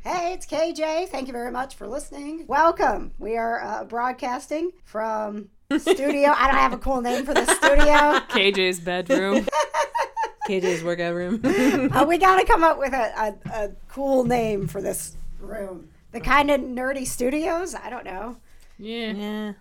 Hey, it's KJ. Thank you very much for listening. Welcome. We are broadcasting from studio. I don't have a cool name for the studio. KJ's bedroom. KJ's workout room. We got to come up with a cool name for this room. The Kind of Nerdy Studios? I don't know. Yeah.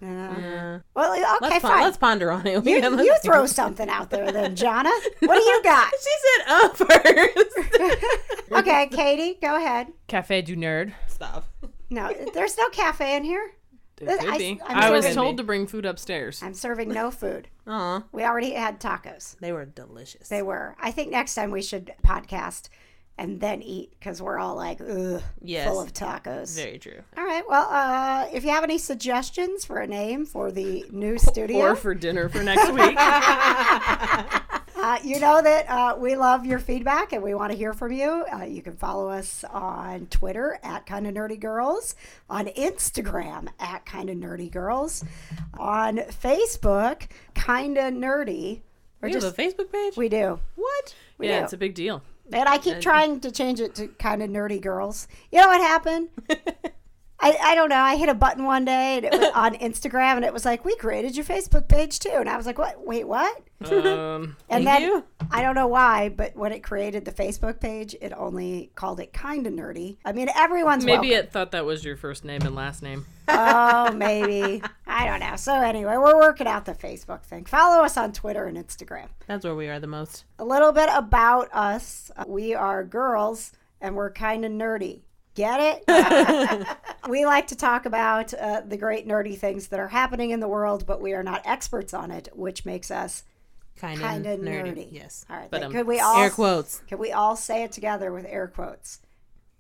Well, okay, fine. Let's ponder on it. You throw something out there then, Jonna. What do you got? She said first. Okay, Katie, go ahead. Cafe du Nerd. Stop. No, there's no cafe in here. There could be. I'm I was serving- told to bring food upstairs. I'm serving no food. Aw. We already had tacos. They were delicious. They were. I think next time we should podcast and then eat because we're all like, ugh, Yes. full of tacos. Very true. All right. Well, if you have any suggestions for a name for the new studio, Or for dinner for next week. you know that we love your feedback and we want to hear from you. You can follow us on Twitter at Kinda Nerdy Girls, on Instagram at Kinda Nerdy Girls, on Facebook, Kinda Nerdy. We have a Facebook page? We do. What? We Yeah, do. it's a big deal. And I keep trying to change it to Kinda Nerdy Girls. You know what happened? I don't know. I hit a button one day and it was on Instagram and it was like, we created your Facebook page too. And I was like, what? Wait, what? And Thank then you. I don't know why, but when it created the Facebook page, it only called it Kinda Nerdy. I mean, everyone's Maybe welcome. it thought that was your first name and last name. Oh, maybe. I don't know. So anyway, we're working out the Facebook thing. Follow us on Twitter and Instagram. That's where we are the most. A little bit about us. We are girls and we're kind of nerdy. Get it? We like to talk about the great nerdy things that are happening in the world, but we are not experts on it, which makes us Kind kind of of nerdy. Yes. All right. But, then could we all Air quotes. Could we all say it together with air quotes?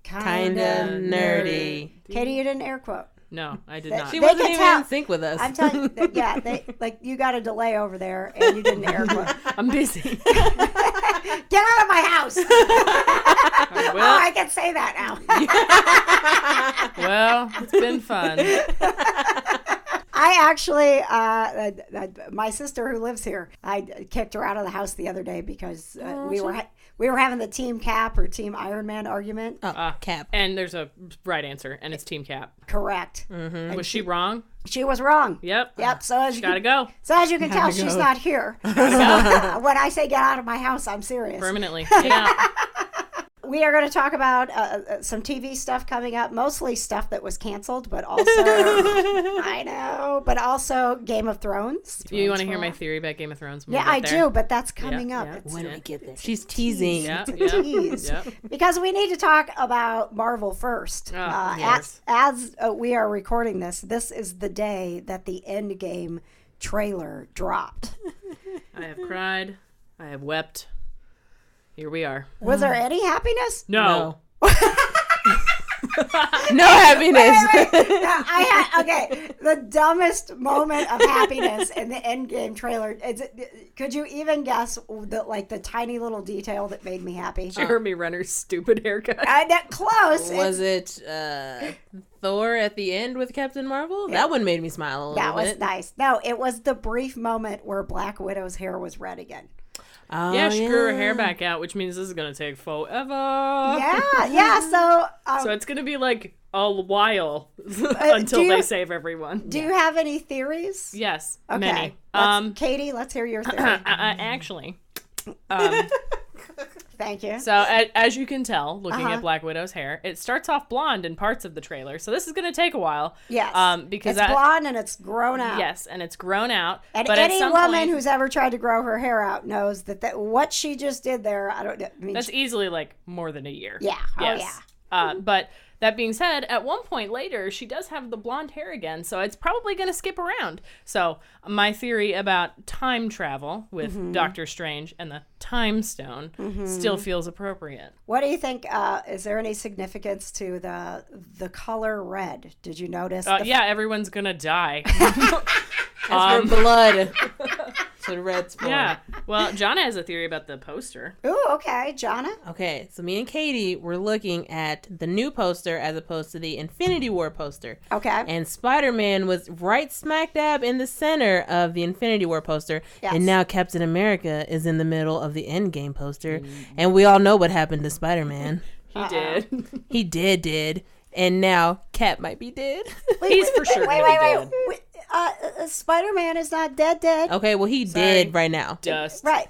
Kind of nerdy. Katie, you didn't air quote. No, I did They- not. She They wasn't can even tell. in sync with us. I'm telling you, yeah, they like you got a delay over there, and you didn't air quote. I'm busy. Get out of my house! Oh, Well, I can say that now. well, it's been fun. I actually, my sister who lives here, I kicked her out of the house the other day because we were having the Team Cap or Team Iron Man argument. Oh, Cap. And there's a right answer, and it's Team Cap. Correct. Was she wrong? She was wrong. Yep. Yep. So as you Gotta go. can tell, she's not here. When I say get out of my house, I'm serious. Permanently. Get out. We are going to talk about some TV stuff coming up, mostly stuff that was canceled, but also, I know, but also Game of Thrones. You want to hear my theory about Game of Thrones? when we Yeah, get I there? do, but that's coming up. yeah. It's When do Yeah. we get there? She's teasing. Yeah, a yeah, tease. yeah. Because we need to talk about Marvel first. Yes. As we are recording this is the day that the Endgame trailer dropped. I have cried. I have wept. Here we are. Was there any happiness? No. No happiness. No, okay, the dumbest moment of happiness in the Endgame trailer. Could you even guess the tiny little detail that made me happy? Jeremy Renner's stupid haircut. Close. Was it Thor at the end with Captain Marvel? That one made me smile a little That was bit. nice. No, it was the brief moment where Black Widow's hair was red again. Oh, Yeah, she grew her hair back out, which means this is going to take forever. Yeah. So, So it's going to be like a while until you- they save everyone. do you have any theories? Yes, Okay. many. Katie, let's hear your theory. Actually, Thank you. so as you can tell, looking at Black Widow's hair, it starts off blonde in parts of the trailer. So this is going to take a while. Yes. Because it's blonde and it's grown out. Yes, and it's grown out. And but any at some woman point, who's ever tried to grow her hair out knows that what she just did there, I don't know. I mean, that's easily like more than a year. yeah. Yes. Oh, yeah. But that being said, at one point later, she does have the blonde hair again, so it's probably going to skip around. So my theory about time travel with Doctor Strange and the Time Stone still feels appropriate. What do you think? Is there any significance to the color red? Did you notice? Yeah, everyone's going to die. That's for blood. So the red's for. Yeah. Well, Jonna has a theory about the poster. Ooh, okay, Jonna. Okay, so me and Katie were looking at the new poster as opposed to the Infinity War poster. Okay. And Spider-Man was right smack dab in the center of the Infinity War poster. Yes. And now Captain America is in the middle of the Endgame poster. And we all know what happened to Spider-Man. He did. He did. And now Cap might be dead. He's for sure Wait. gonna be dead. Spider-Man is not dead. Okay, well, he did right now. Dust. Right.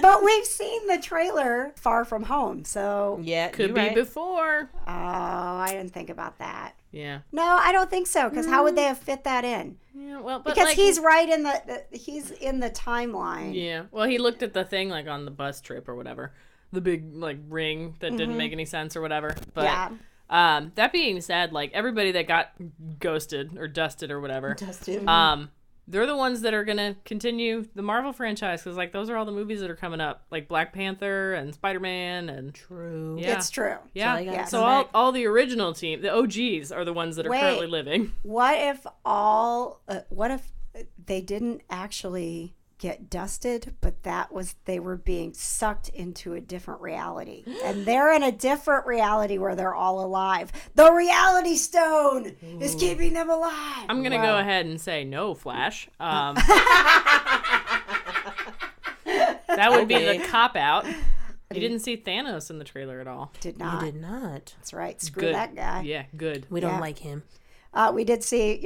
But we've seen the trailer Far From Home, so Yeah, Could you're be right. before. oh, I didn't think about that. Yeah. No, I don't think so. Because how would they have fit that in? Yeah. Well, but Because like, he's right in he's in the timeline. Yeah. Well, he looked at the thing like on the bus trip or whatever, the big like ring that didn't make any sense or whatever. But Yeah. that being said, like everybody that got ghosted or dusted or whatever, they're the ones that are gonna continue the Marvel franchise because like those are all the movies that are coming up, like Black Panther and Spider-Man and True. yeah. It's true. Yeah. So they gotta So come back. all the original team, the OGs, are the ones that are Wait. currently living. What if they didn't actually get dusted, but they were being sucked into a different reality, and they're in a different reality where they're all alive. The reality stone is keeping them alive. I'm gonna go ahead and say no, Flash. That would be Okay. the cop out. You didn't see Thanos in the trailer at all. Did I not. did not. That's right. Screw Good. that guy. Yeah, good. We don't Yeah. like him. We did see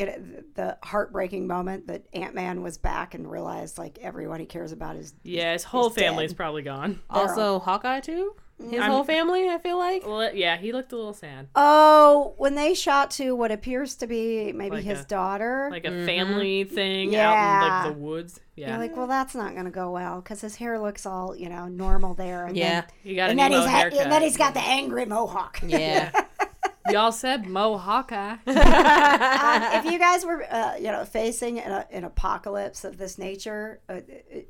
the heartbreaking moment that Ant-Man was back and realized like everyone he cares about is Yeah, his whole He's dead. family's probably gone. Also, Hawkeye too. His whole family, I feel like. Well, yeah, he looked a little sad. Oh, when they shot to what appears to be maybe Like his a- daughter. Like a family thing out in Yeah. like the woods. You're Yeah. like, well, that's not going to go well because his hair looks all, normal there. And Yeah. He got an then, emo and haircut. then he's got the angry mohawk. Yeah. Y'all said Mo Hawkeye. If you guys were, facing an apocalypse of this nature,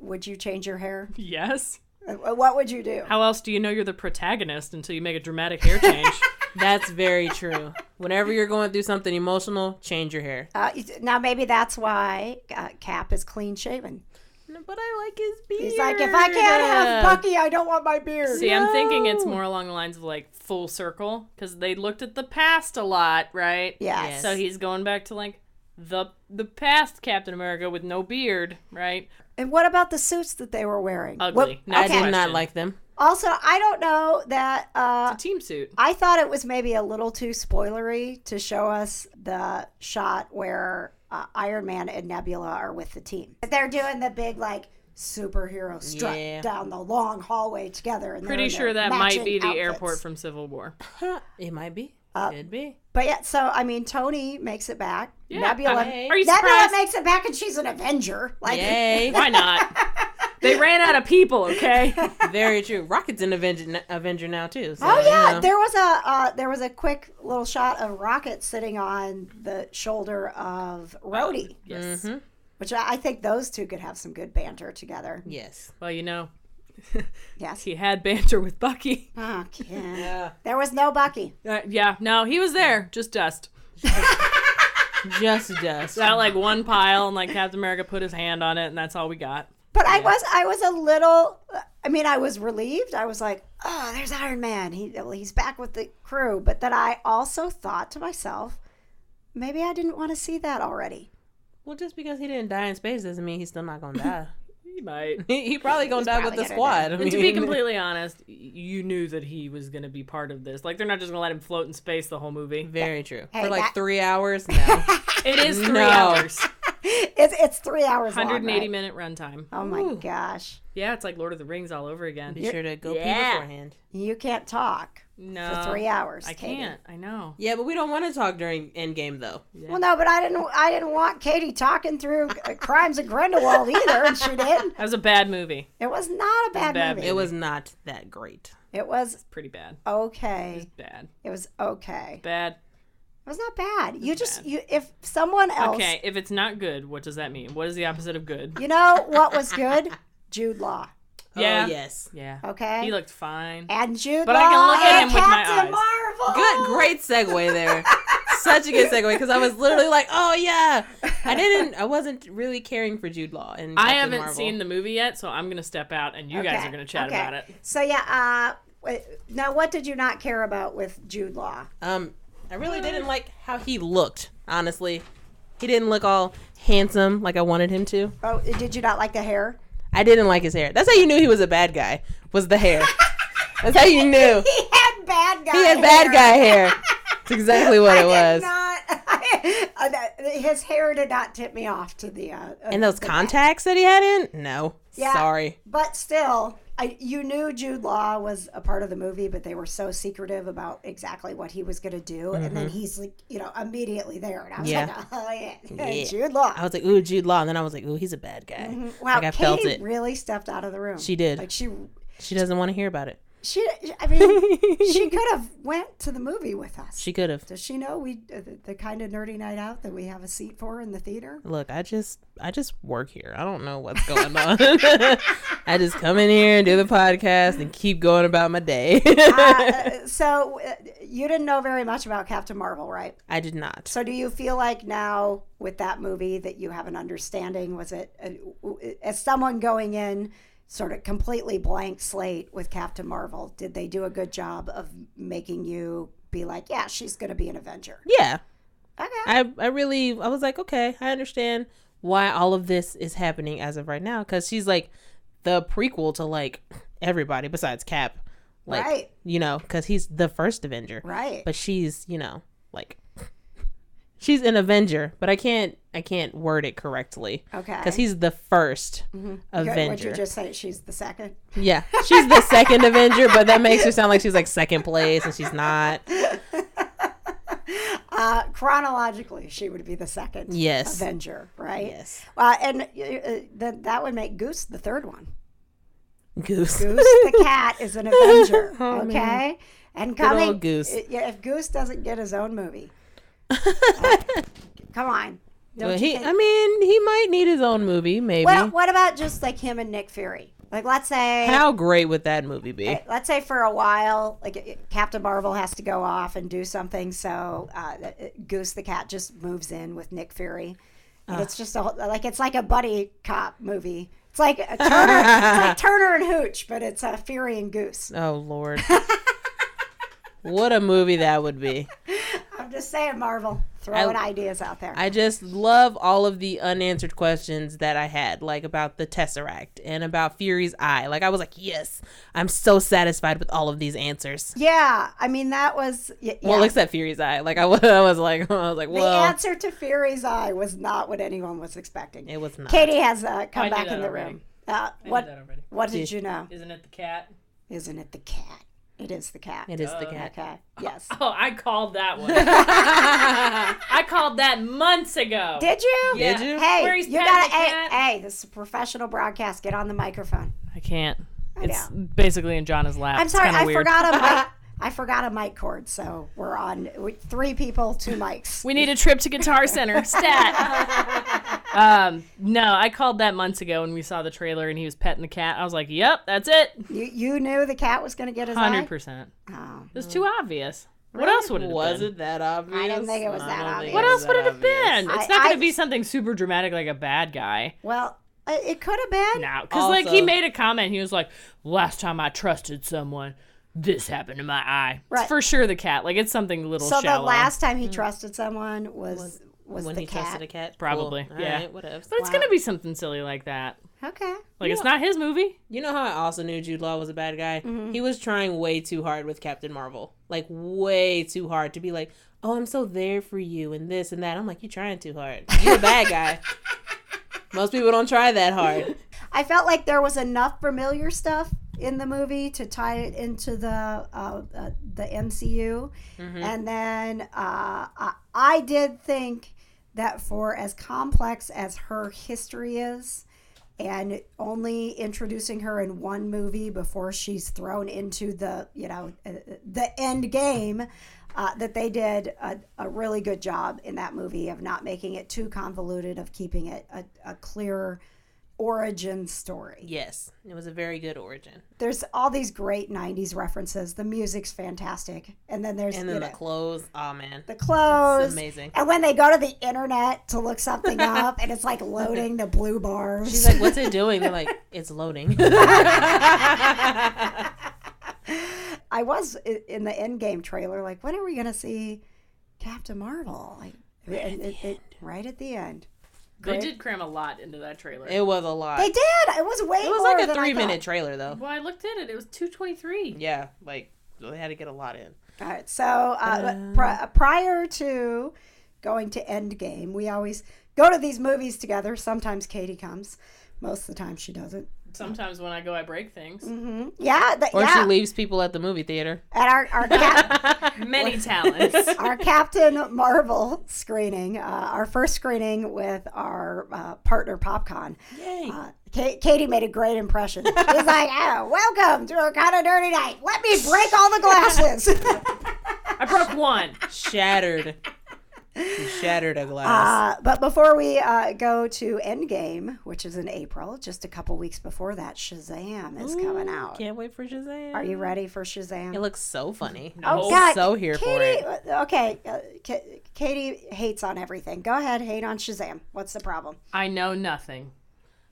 would you change your hair? Yes. What would you do? How else do you know you're the protagonist until you make a dramatic hair change? That's very true. Whenever you're going through something emotional, change your hair. Now, maybe that's why Cap is clean shaven. But I like his beard. He's like, if I can't have Bucky, I don't want my beard. See, I'm thinking it's more along the lines of like full circle because they looked at the past a lot, right? Yes. So he's going back to like the past Captain America with no beard, right? And what about the suits that they were wearing? Ugly. What- I Next did question. not like them. Also, I don't know that. It's a team suit. I thought it was maybe a little too spoilery to show us the shot where Iron Man and Nebula are with the team. They're doing the big like superhero strut Yeah. down the long hallway together. And they're Pretty in sure their that might matching be the outfits. airport from Civil War. It might be. Could be. But yeah, so I mean, Tony makes it back. Yeah. Nebula, Are you Nebula surprised? makes it back, and she's an Avenger. Like, Yay. Why not? They ran out of people, okay? Very true. Rocket's an Avenger now too. So, oh yeah, you know. there was a quick little shot of Rocket sitting on the shoulder of Rhodey, Yes. which I think those two could have some good banter together. Yes. Well, Yes. he had banter with Bucky. Okay. Yeah. There was no Bucky. Yeah, no, he was there. Just dust. Just dust. That like one pile, and like Captain America put his hand on it, and that's all we got. But I was a little. I mean, I was relieved. I was like, oh, there's Iron Man. He's back with the crew. But then I also thought to myself, maybe I didn't want to see that already. Well, just because he didn't die in space doesn't mean he's still not gonna die. He might. he probably gonna die with probably the gonna squad. die. I And to mean, be completely honest, you knew that he was going to be part of this. Like, they're not just going to let him float in space the whole movie. very true. Hey, For like that- 3 hours now. It is 3 No. hours. It's 3 hours long, 180 right? minute runtime. Oh my Ooh. gosh. Yeah, it's like Lord of the Rings all over again. Be sure to go pee Yeah. beforehand. You can't talk No. for 3 hours. I Katie. can't. I know. Yeah, but we don't want to talk during Endgame though. Well, no, but I didn't want Katie talking through Crimes of Grindelwald either, and she did. That was a bad movie. It was not a bad bad movie. It was not that great. It was Pretty bad. okay. Bad. It was okay. Bad. It was not bad. bad. If someone else, Okay, if it's not good, what does that mean? What is the opposite of good? you know what was good? Jude Law. Yeah. Oh, yes. Yeah. Okay. He looked fine. And Jude But Law I can look at and him with my Captain eyes. Marvel. Good, great segue there. Such a good segue because I was literally like, oh yeah. I wasn't really caring for Jude Law and I Captain haven't Marvel. seen the movie yet, so I'm going to step out and you guys Okay, are going to chat okay. about it. So yeah. Now, what did you not care about with Jude Law? I really didn't like how he looked, honestly. He didn't look all handsome like I wanted him to. Oh, did you not like the hair? I didn't like his hair. That's how you knew he was a bad guy, was the hair. That's how you knew. He had bad guy He had bad guy hair. That's exactly what it was. His hair did not tip me off to the... And those contacts that he had in? No. Yeah, Sorry. But still, you knew Jude Law was a part of the movie, but they were so secretive about exactly what he was going to do. And then he's like, immediately there. And I was like, oh, yeah, Jude Law. I was like, ooh, Jude Law. And then I was like, ooh, he's a bad guy. Wow, like, I felt Katie it. really stepped out of the room. She did. Like She doesn't want to hear about it. She could have went to the movie with us. She could have. Does she know we the kind of nerdy night out that we have a seat for in the theater? Look, I just work here. I don't know what's going on. I just come in here and do the podcast and keep going about my day. So you didn't know very much about Captain Marvel, right? I did not. So do you feel like now with that movie that you have an understanding? Was it as someone going in sort of completely blank slate with Captain Marvel, did they do a good job of making you be like, yeah, she's going to be an Avenger? Yeah. Okay. I was like, okay, I understand why all of this is happening as of right now, because she's like the prequel to like everybody besides Cap. Like, right. Because he's the first Avenger. Right. But she's, like, she's an Avenger, but I can't word it correctly. Okay. Because he's the first Avenger. Would you just say she's the second? Yeah. She's the second Avenger, but that makes her sound like she's like second place, and she's not. Chronologically, she would be the second Avenger, right? Yes. And that would make Goose the third one. Goose the cat is an Avenger, okay? Man. And good old Goose. If Goose doesn't get his own movie, come on. He might need his own movie, maybe. What about just like him and Nick Fury? Like, let's say... How great would that movie be? Let's say for a while, like, Captain Marvel has to go off and do something, so Goose the cat just moves in with Nick Fury. And it's just it's like a buddy cop movie. It's like Turner and Hooch, but it's Fury and Goose. Oh, Lord. What a movie that would be. I'm just saying, Marvel, throwing ideas out there. I just love all of the unanswered questions that I had, like about the Tesseract and about Fury's eye. Like, I was like, yes, I'm so satisfied with all of these answers. Yeah, I mean, that was... Yeah. Well, except Fury's eye. Like, I was like, whoa. The answer to Fury's eye was not what anyone was expecting. It was not. Katie has come back in the room. What did you know? Isn't it the cat? Isn't it the cat? It is the cat. It is the cat. Okay. Yes. Oh, I called that one. I called that months ago. Did you? Yeah. Did you? Hey, Where he's you petting gotta. the cat. Hey, this is a professional broadcast. Get on the microphone. I can't. It's know. basically in Jonna's lap. I'm sorry. It's kinda I weird. forgot a mic. I forgot a mic cord, so we're on 3 people, 2 mics. We need a trip to Guitar Center. Stat. No, I called that months ago when we saw the trailer and he was petting the cat. I was like, yep, that's it. You knew the cat was going to get his 100%. Oh. It was too obvious. What else would it have Was been? it that obvious? I didn't think it was that obvious. What else would it have been? It's not going I- to be something super dramatic like a bad guy. Well, it could have been. No, because like he made a comment. He was like, last time I trusted someone, this happened to my eye. Right. It's for sure the cat. Like it's something a little So shallow. the last time he trusted someone was when the he cat. trusted a cat? Probably, Cool. yeah. All right, whatever. But it's going to be something silly like that. Okay. Like it's not his movie. You know how I also knew Jude Law was a bad guy? Mm-hmm. He was trying way too hard with Captain Marvel. Like, way too hard to be like, oh, I'm so there for you and this and that. I'm like, you're trying too hard. You're a bad guy. Most people don't try that hard. I felt like there was enough familiar stuff in the movie to tie it into the MCU. Mm-hmm. And then I did think that for as complex as her history is, and only introducing her in one movie before she's thrown into the end game, that they did a really good job in that movie of not making it too convoluted, of keeping it a clear origin story. Yes, it was a very good origin. There's all these great 90s references. The music's fantastic. And then there's the clothes. Oh, man. the clothes. It's amazing. And when they go to the internet to look something up and it's like loading the blue bars. She's like, what's it doing? They're like, it's loading. I was in the Endgame trailer like, when are we going to see Captain Marvel? Like, right at the end. They did cram a lot into that trailer. It was a lot. They did. It was way more. It was like a than I 3-minute thought. trailer, though. Well, I looked at it. It was 2:23. Yeah, like they had to get a lot in. All right. So prior to going to Endgame, we always go to these movies together. Sometimes Katie comes. Most of the time she doesn't. Sometimes when I go, I break things. Mm-hmm. Yeah. Or she leaves people at the movie theater. At our Many talents. our Captain Marvel screening, our first screening with our partner PopCon. Yay. Katie made a great impression. She's like, "Oh, welcome to a kind of dirty night. Let me break all the glasses." I broke one. Shattered. She shattered a glass. But before we go to Endgame, which is in April, just a couple weeks before that, Shazam is coming out. Can't wait for Shazam. Are you ready for Shazam? It looks so funny. Oh, I'm God. so here for Katie, it. okay, Katie hates on everything. Go ahead, hate on Shazam. What's the problem? I know nothing.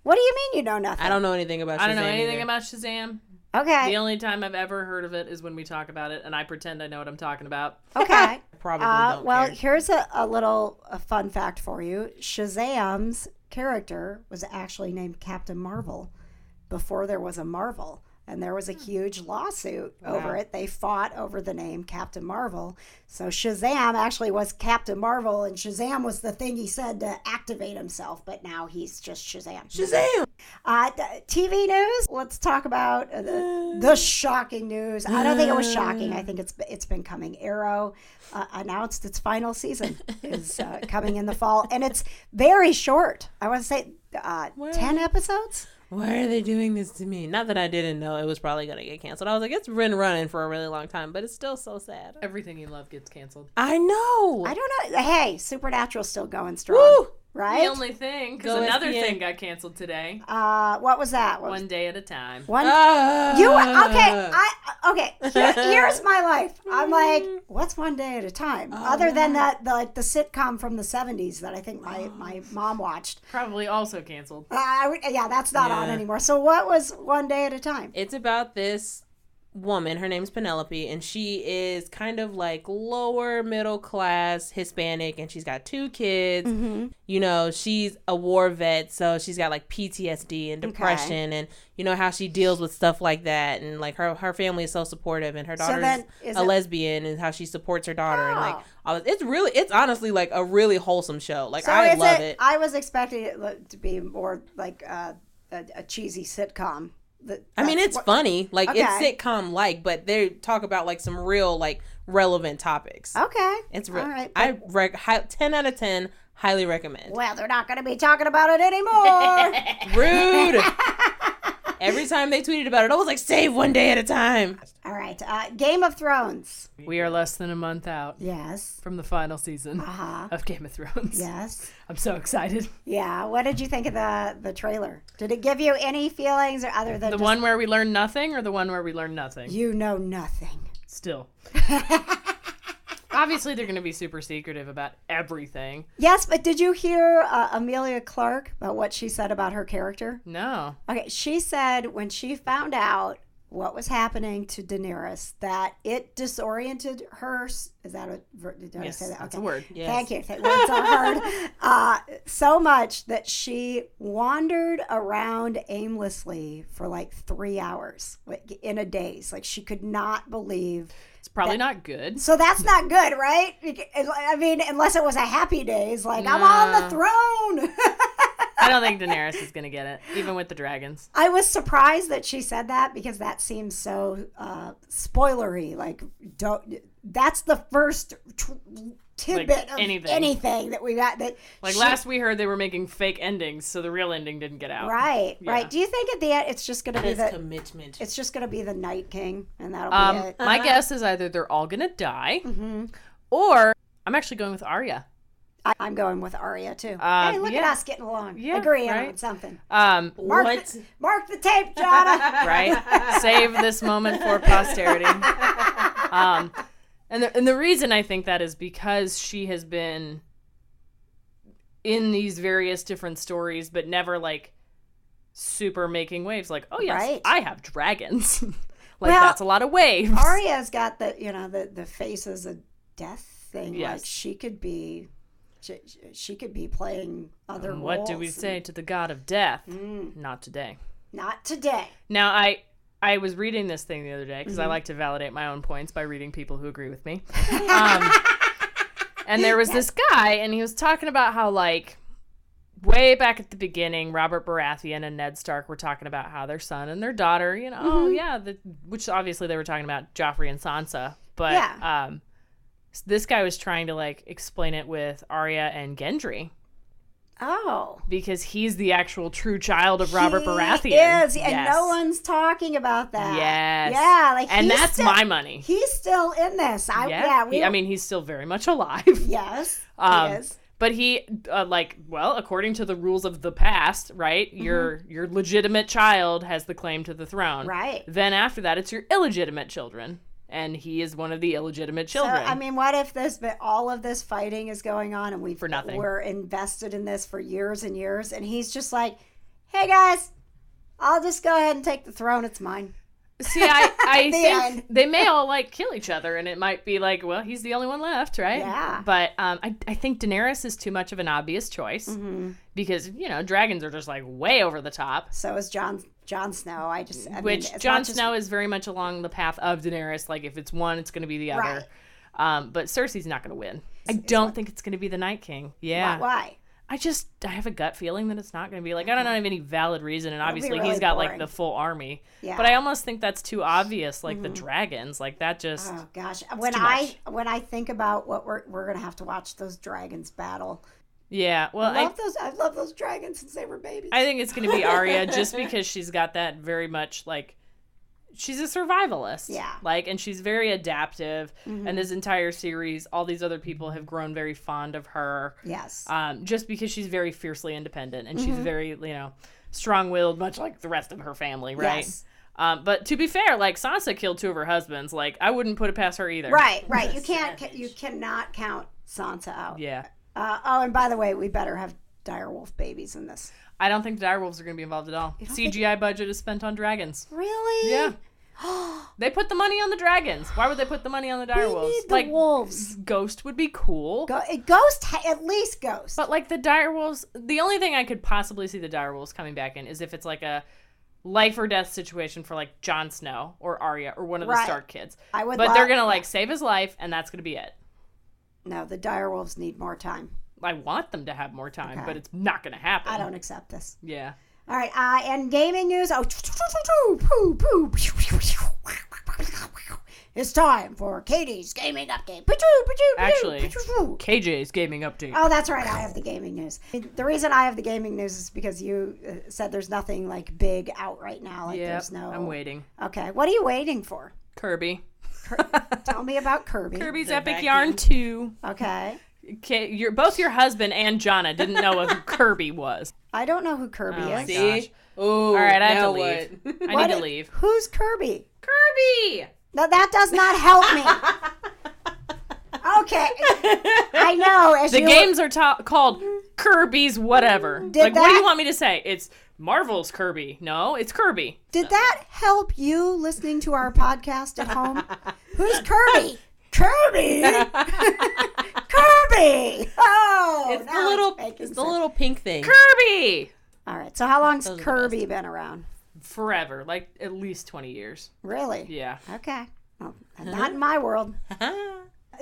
What do you mean you know nothing? I don't know anything about Shazam. I don't know anything either. about Shazam. Okay. The only time I've ever heard of it is when we talk about it, and I pretend I know what I'm talking about. Okay. Probably don't well, care. here's a little fun fact for you. Shazam's character was actually named Captain Marvel before there was a Marvel. And there was a huge lawsuit over it. They fought over the name Captain Marvel. So Shazam actually was Captain Marvel, and Shazam was the thing he said to activate himself. But now he's just Shazam. Shazam! TV news. Let's talk about the shocking news. I don't think it was shocking. I think it's been coming. Arrow announced its final season is coming in the fall, and it's very short. I want to say 10 episodes. Why are they doing this to me? Not that I didn't know it was probably going to get canceled. I was like, it's been running for a really long time, but it's still so sad. Everything you love gets canceled. I know. I don't know. Hey, Supernatural's still going strong. Woo! Right? The only thing, because Go another SPN. thing got canceled today. What was that? One day at a time. Here's my life. I'm like, what's one day at a time? Other than that, the sitcom from the 70s that I think my mom watched. Probably also canceled. That's not on anymore. So what was one day at a time? It's about this woman. Her name's Penelope, and she is kind of like lower middle class Hispanic, and she's got 2 kids. Mm-hmm. You know, she's a war vet, so she's got like PTSD and depression, and you know how she deals with stuff like that, and like her family is so supportive, and her daughter is a lesbian, and how she supports her daughter, and like all this. It's honestly like a really wholesome show. Like, I love it. I was expecting it to be more like a cheesy sitcom. I mean, it's funny. Like, it's sitcom-like, but they talk about, like, some real, like, relevant topics. Okay. It's real. All right, 10 out of 10, highly recommend. Well, they're not going to be talking about it anymore. Rude. Every time they tweeted about it, I was like, save one day at a time. All right. Game of Thrones. We are less than a month out Yes. from the final season of Game of Thrones. Yes. I'm so excited. Yeah. What did you think of the trailer? Did it give you any feelings other than The just, one where we learn nothing or the one where we learn nothing? you know nothing? Still. Obviously, they're going to be super secretive about everything. Yes, but did you hear Amelia Clark about what she said about her character? No. Okay, she said when she found out what was happening to Daenerys, that it disoriented her. Is that a did I say that? That's Okay. a word. Yes. Thank you. That words are hard. So much that she wandered around aimlessly for like 3 hours in a daze. Like, she could not believe. It's probably not good. So that's not good, right? I mean, unless it was a happy daze, like, I'm on the throne. I don't think Daenerys is going to get it, even with the dragons. I was surprised that she said that because that seems so spoilery. Like, that's the first tidbit of anything that we got. Last we heard, they were making fake endings, so the real ending didn't get out. Right, Yeah. right. Do you think at the end it's just going to be commitment. It's just going to be the Night King, and that'll be it? My guess is either they're all going to die, or I'm actually going with Arya. I'm going with Arya too. Hey, look at us getting along. Yeah, Agreeing right. on something. What? Mark the tape, Jonna. Right? Save this moment for posterity. And the reason I think that is because she has been in these various different stories, but never like super making waves. Like, oh yes, Right. I have dragons. Well, that's a lot of waves. Arya's got the faces of death thing. Yes. Like, she could be. she could be playing other roles. What do we say to the god of death? Not today. Not today. Now, I was reading this thing the other day because I like to validate my own points by reading people who agree with me. And there was this guy, and he was talking about how, like, way back at the beginning, Robert Baratheon and Ned Stark were talking about how their son and their daughter, you know, which obviously they were talking about Joffrey and Sansa. But this guy was trying to, like, explain it with Arya and Gendry. Oh. Because he's the actual true child of Robert Baratheon. He is, and no one's talking about that. Yes. Yeah, like, and that's my money. He's still in this. He's still very much alive. Yes, he is. But he, according to the rules of the past, right, your legitimate child has the claim to the throne. Right. Then after that, it's your illegitimate children. And he is one of the illegitimate children. So, I mean, what if all of this fighting is going on and for nothing. We're invested in this for years and years, and he's just like, hey, guys, I'll just go ahead and take the throne. It's mine. See, I think they may all, like, kill each other, and it might be like, well, he's the only one left, right? Yeah. But I think Daenerys is too much of an obvious choice because, you know, dragons are just, like, way over the top. So is Jon Snow. Jon Snow is very much along the path of Daenerys. Like, if it's one, it's going to be the other. Right. But Cersei's not going to win. I don't think it's going to be the Night King. Yeah. Why? I have a gut feeling that it's not going to be. Like, I don't have any valid reason, and obviously really he's got, boring. like, the full army. Yeah. But I almost think that's too obvious, like the dragons. Like, that just... Oh, gosh. When I think about what we're going to have to watch those dragons battle... Yeah, well, I love those dragons since they were babies. I think it's going to be Arya just because she's got that very much, like, she's a survivalist. Yeah. Like, and she's very adaptive. And this entire series, all these other people have grown very fond of her. Yes. Just because she's very fiercely independent and she's very, you know, strong-willed, much like the rest of her family, right? Yes. But to be fair, like, Sansa killed 2 of her husbands. Like, I wouldn't put it past her either. Right. You cannot count Sansa out. Yeah. And by the way, we better have direwolf babies in this. I don't think the direwolves are going to be involved at all. CGI budget is spent on dragons. Really? Yeah. They put the money on the dragons. Why would they put the money on the direwolves? We need the wolves. Ghost would be cool. At least Ghost. But, like, the direwolves, the only thing I could possibly see the direwolves coming back in is if it's like a life or death situation for, like, Jon Snow or Arya or one of the Stark kids. But they're going to, like, save his life, and that's going to be it. No, the direwolves need more time. I want them to have more time, but it's not going to happen. I don't accept this. Yeah. All right, and gaming news. It's time for Katie's gaming update. Actually, KJ's gaming update. Oh, that's right. I have the gaming news. The reason I have the gaming news is because you said there's nothing, like, big out right now. Like, there's no... I'm waiting. Okay, what are you waiting for? Kirby. Tell me about Kirby. Kirby's Epic Yarn 2. Okay. Both your husband and Jonna didn't know who Kirby was. I don't know who Kirby is. See? Oh, all right, I have to leave. I need to leave. Who's Kirby? Kirby! No, that does not help me. Okay. I know. The games are called Kirby's whatever. What do you want me to say? It's Marvel's Kirby. No, it's Kirby. Did that help you listening to our podcast at home? Who's Kirby? Kirby! Kirby! Oh! It's the little pink thing. Kirby! All right, so how long's Kirby been around? Forever. Like, at least 20 years. Really? Yeah. Okay. Well, not in my world.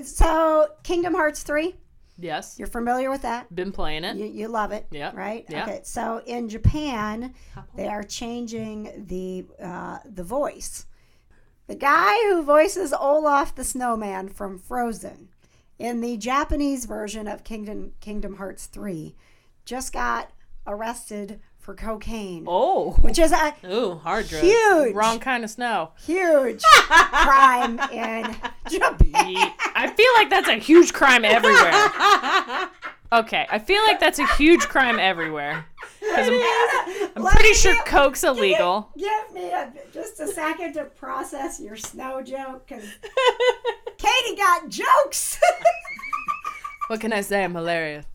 So, Kingdom Hearts 3? Yes. You're familiar with that? Been playing it. You love it, right? Yeah. Okay, so in Japan, they are changing the voice. The guy who voices Olaf the Snowman from Frozen in the Japanese version of Kingdom Hearts 3 just got arrested for cocaine. Oh. Which is a hard drugs. Huge. Wrong kind of snow. Huge crime in Japan. I feel like that's a huge crime everywhere. Okay, I feel like that's a huge crime everywhere. Because I'm pretty sure coke's illegal. Give me just a second to process your snow joke, because Katie got jokes. What can I say? I'm hilarious.